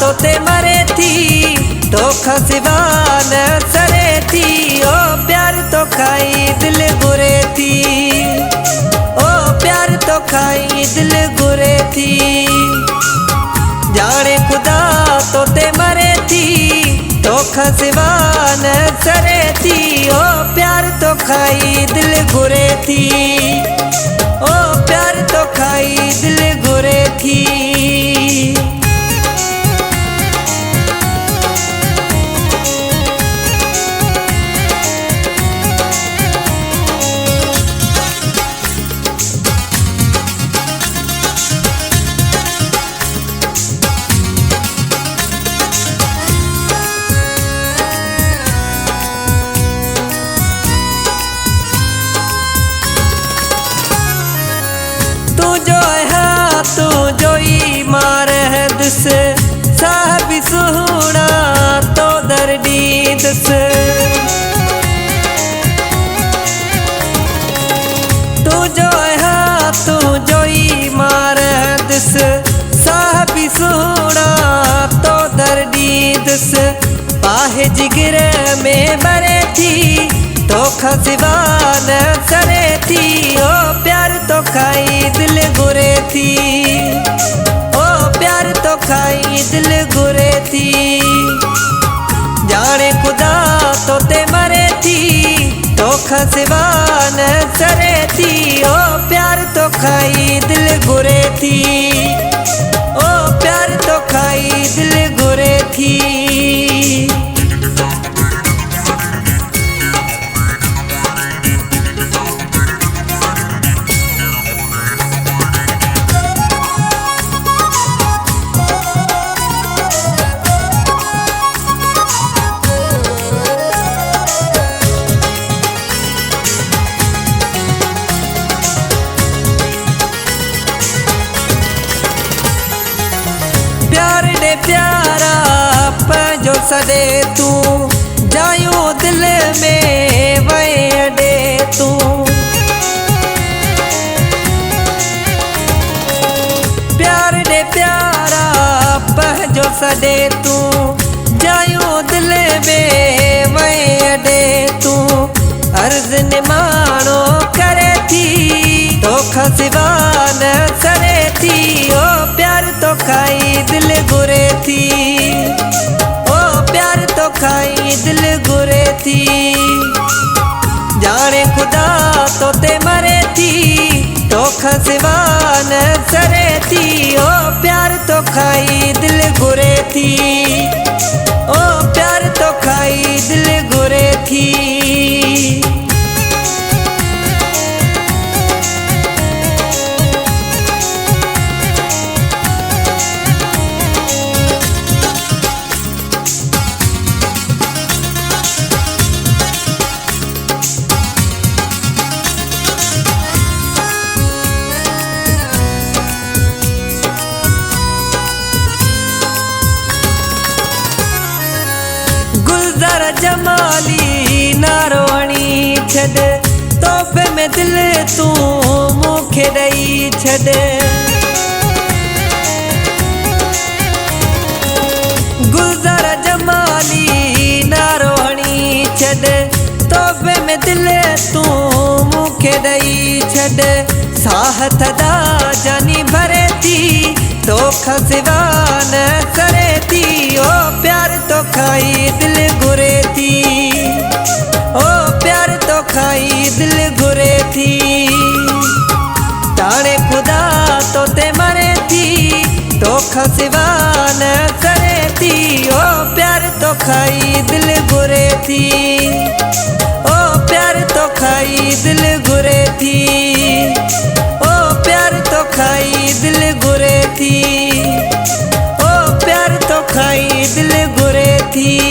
तो ते मरे थी धोखा सिवा न सरे थी। ओ प्यार तो खाई दिल गुरे थी, ओ प्यार तो खाई दिल गुरे थी। जाने खुदा तो ते मरे थी धोखा सिवा न सरे थी। ओ प्यार तो खाई दिल गुरे थी, ओ प्यार तो खाई दिल गुरे थी। तू जो ही मार है दिस साहब सुना तो दर्दी दिस। तू जो है तू जो ही मार है दिस साहब सुना तो दर्दी दिस। पाहे जिगर में मरे थी धोखा सिवा न सरे थी। ओ प्यार तो खाई दिल गुरे थी, ओ प्यार तो खाई दिल गुरे थी। जाने खुदा तो ते मरे थी धोखा सिवा न सरे थी। ओ प्यार तो खाई दिल गुरे थी, ओ प्यार तो खाई दिल गुरे थी। प्यार ने प्यारा पंजो सदे तू जायो दिल में वह अडे तू। प्यार ने प्यारा पंजो सदे तू जायो दिल में वह अडे तू। अर्ज ने मानो करे थी धोखा सिवा न सरे थी। ओ प्यार तो खाई दिल गुरे थी, ओ प्यार तो खाई दिल गुरे थी। जाने खुदा तो ते मरे थी धोखा सिवा न सरे थी। ओ प्यार तो खाई दिल गुरे थी, ओ प्यार तो खाई दिल गुरे थी। गुलजार जमाली नारोणी छद तोहफे में दिल तू मुखे दई छद। गुलजार जमाली नारोणी छद तोहफे में दिल तू मुखे दई छद। साह थदा जानी भरे थी धोखा सिवा न सरे थी। ओ प्यार तो खाई दिल गुरे थी, ओ प्यार तो खाई दिल गुरे थी। ताने खुदा तो ते मरे थी धोखा सिवा न सरे थी। ओ प्यार तो खाई दिल गुरे थी, ओ प्यार तो खाई दिल गुरे थी, ओ प्यार तो खाई दिल गुरे थी, ओ प्यार तो खाई दिल गुरे थी।